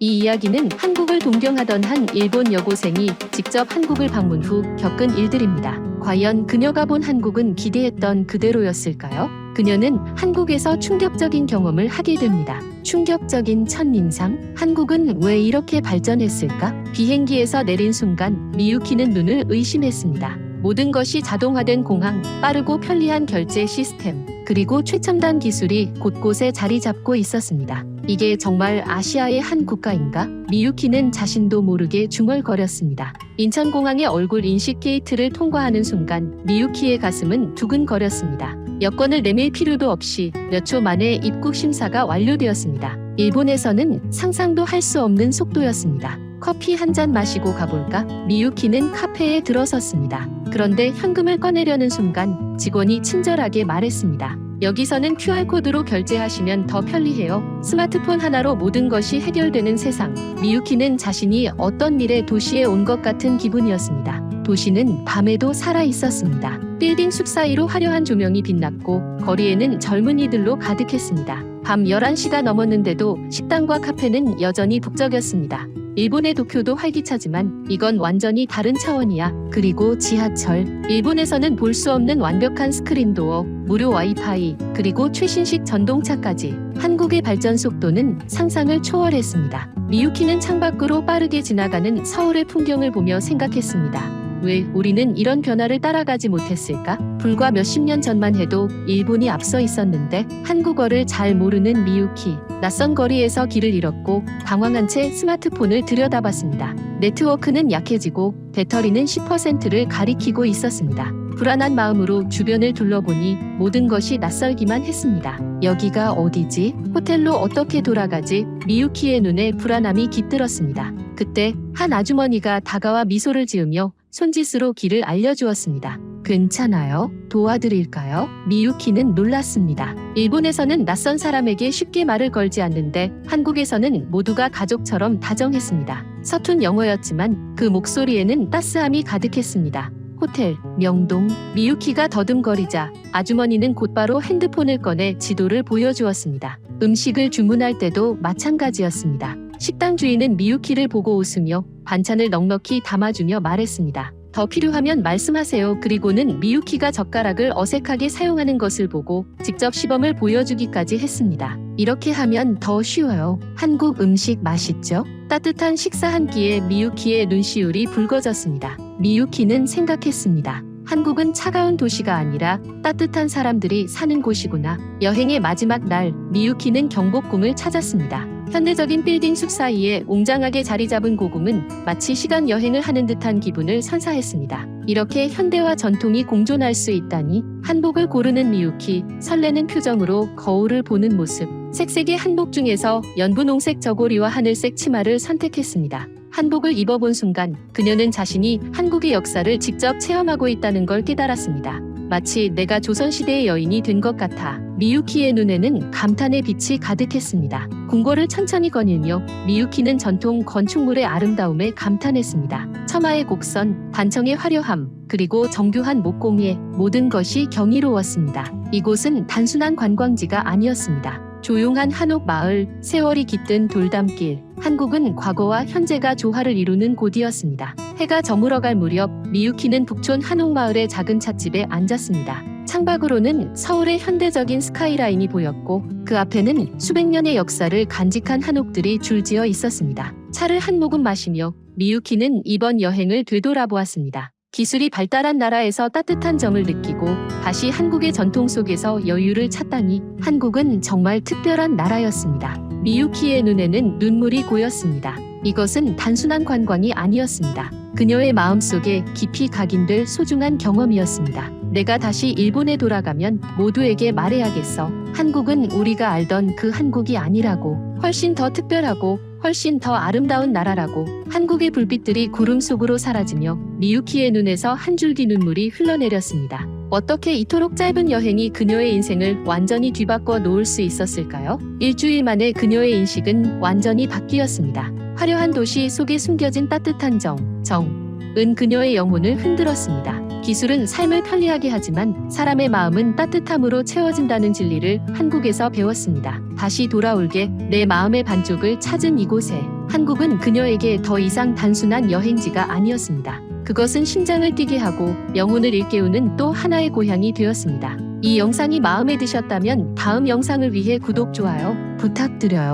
이 이야기는 한국을 동경하던 한 일본 여고생이 직접 한국을 방문 후 겪은 일들입니다. 과연 그녀가 본 한국은 기대했던 그대로였을까요? 그녀는 한국에서 충격적인 경험을 하게 됩니다. 충격적인 첫인상? 한국은 왜 이렇게 발전했을까? 비행기에서 내린 순간 미유키는 눈을 의심했습니다. 모든 것이 자동화된 공항, 빠르고 편리한 결제 시스템, 그리고 최첨단 기술이 곳곳에 자리 잡고 있었습니다. 이게 정말 아시아의 한 국가인가? 미유키는 자신도 모르게 중얼거렸습니다. 인천공항의 얼굴 인식 게이트를 통과하는 순간 미유키의 가슴은 두근거렸습니다. 여권을 내밀 필요도 없이 몇 초 만에 입국 심사가 완료되었습니다. 일본에서는 상상도 할 수 없는 속도였습니다. 커피 한 잔 마시고 가볼까? 미유키는 카페에 들어섰습니다. 그런데 현금을 꺼내려는 순간 직원이 친절하게 말했습니다. 여기서는 QR코드로 결제하시면 더 편리해요. 스마트폰 하나로 모든 것이 해결되는 세상. 미유키는 자신이 어떤 미래 도시에 온 것 같은 기분이었습니다. 도시는 밤에도 살아 있었습니다. 빌딩 숲 사이로 화려한 조명이 빛났고 거리에는 젊은이들로 가득했습니다. 밤 11시가 넘었는데도 식당과 카페는 여전히 북적였습니다. 일본의 도쿄도 활기차지만 이건 완전히 다른 차원이야. 그리고 지하철. 일본에서는 볼 수 없는 완벽한 스크린도어, 무료 와이파이, 그리고 최신식 전동차까지. 한국의 발전 속도는 상상을 초월했습니다. 미유키는 창밖으로 빠르게 지나가는 서울의 풍경을 보며 생각했습니다. 왜 우리는 이런 변화를 따라가지 못했을까? 불과 몇십 년 전만 해도 일본이 앞서 있었는데 한국어를 잘 모르는 미유키. 낯선 거리에서 길을 잃었고 당황한 채 스마트폰을 들여다봤습니다. 네트워크는 약해지고 배터리는 10%를 가리키고 있었습니다. 불안한 마음으로 주변을 둘러보니 모든 것이 낯설기만 했습니다. 여기가 어디지? 호텔로 어떻게 돌아가지? 미유키의 눈에 불안함이 깃들었습니다. 그때 한 아주머니가 다가와 미소를 지으며 손짓으로 길을 알려주었습니다. 괜찮아요? 도와드릴까요? 미유키는 놀랐습니다. 일본에서는 낯선 사람에게 쉽게 말을 걸지 않는데 한국에서는 모두가 가족처럼 다정했습니다. 서툰 영어였지만 그 목소리에는 따스함이 가득했습니다. 호텔, 명동. 미유키가 더듬거리자 아주머니는 곧바로 핸드폰을 꺼내 지도를 보여주었습니다. 음식을 주문할 때도 마찬가지였습니다. 식당 주인은 미유키를 보고 웃으며 반찬을 넉넉히 담아주며 말했습니다. 더 필요하면 말씀하세요. 그리고는 미유키가 젓가락을 어색하게 사용하는 것을 보고 직접 시범을 보여주기까지 했습니다. 이렇게 하면 더 쉬워요. 한국 음식 맛있죠? 따뜻한 식사 한 끼에 미유키의 눈시울이 붉어졌습니다. 미유키는 생각했습니다. 한국은 차가운 도시가 아니라 따뜻한 사람들이 사는 곳이구나. 여행의 마지막 날, 미유키는 경복궁을 찾았습니다. 현대적인 빌딩 숲 사이에 웅장하게 자리 잡은 고궁은 마치 시간 여행을 하는 듯한 기분을 선사했습니다. 이렇게 현대와 전통이 공존할 수 있다니. 한복을 고르는 미유키, 설레는 표정으로 거울을 보는 모습. 색색의 한복 중에서 연분홍색 저고리와 하늘색 치마를 선택했습니다. 한복을 입어본 순간 그녀는 자신이 한국의 역사를 직접 체험하고 있다는 걸 깨달았습니다. 마치 내가 조선시대의 여인이 된 것 같아. 미유키의 눈에는 감탄의 빛이 가득했습니다. 궁궐을 천천히 거닐며 미유키는 전통 건축물의 아름다움에 감탄했습니다. 처마의 곡선, 단청의 화려함, 그리고 정교한 목공예, 모든 것이 경이로웠습니다. 이곳은 단순한 관광지가 아니었습니다. 조용한 한옥 마을, 세월이 깃든 돌담길. 한국은 과거와 현재가 조화를 이루는 곳이었습니다. 해가 저물어갈 무렵 미유키는 북촌 한옥마을의 작은 찻집에 앉았습니다. 창밖으로는 서울의 현대적인 스카이라인이 보였고 그 앞에는 수백 년의 역사를 간직한 한옥들이 줄지어 있었습니다. 차를 한 모금 마시며 미유키는 이번 여행을 되돌아보았습니다. 기술이 발달한 나라에서 따뜻한 정을 느끼고 다시 한국의 전통 속에서 여유를 찾다니. 한국은 정말 특별한 나라였습니다. 미유키의 눈에는 눈물이 고였습니다. 이것은 단순한 관광이 아니었습니다. 그녀의 마음속에 깊이 각인될 소중한 경험이었습니다. 내가 다시 일본에 돌아가면 모두에게 말해야겠어. 한국은 우리가 알던 그 한국이 아니라고. 훨씬 더 특별하고 훨씬 더 아름다운 나라라고. 한국의 불빛들이 구름 속으로 사라지며 미유키의 눈에서 한 줄기 눈물이 흘러내렸습니다. 어떻게 이토록 짧은 여행이 그녀의 인생을 완전히 뒤바꿔 놓을 수 있었을까요? 일주일 만에 그녀의 인식은 완전히 바뀌었습니다. 화려한 도시 속에 숨겨진 따뜻한 정은 그녀의 영혼을 흔들었습니다. 기술은 삶을 편리하게 하지만 사람의 마음은 따뜻함으로 채워진다는 진리를 한국에서 배웠습니다. 다시 돌아올게 내 마음의 반쪽을 찾은 이곳에 한국은 그녀에게 더 이상 단순한 여행지가 아니었습니다. 그것은 심장을 뛰게 하고 영혼을 일깨우는 또 하나의 고향이 되었습니다. 이 영상이 마음에 드셨다면 다음 영상을 위해 구독, 좋아요 부탁드려요.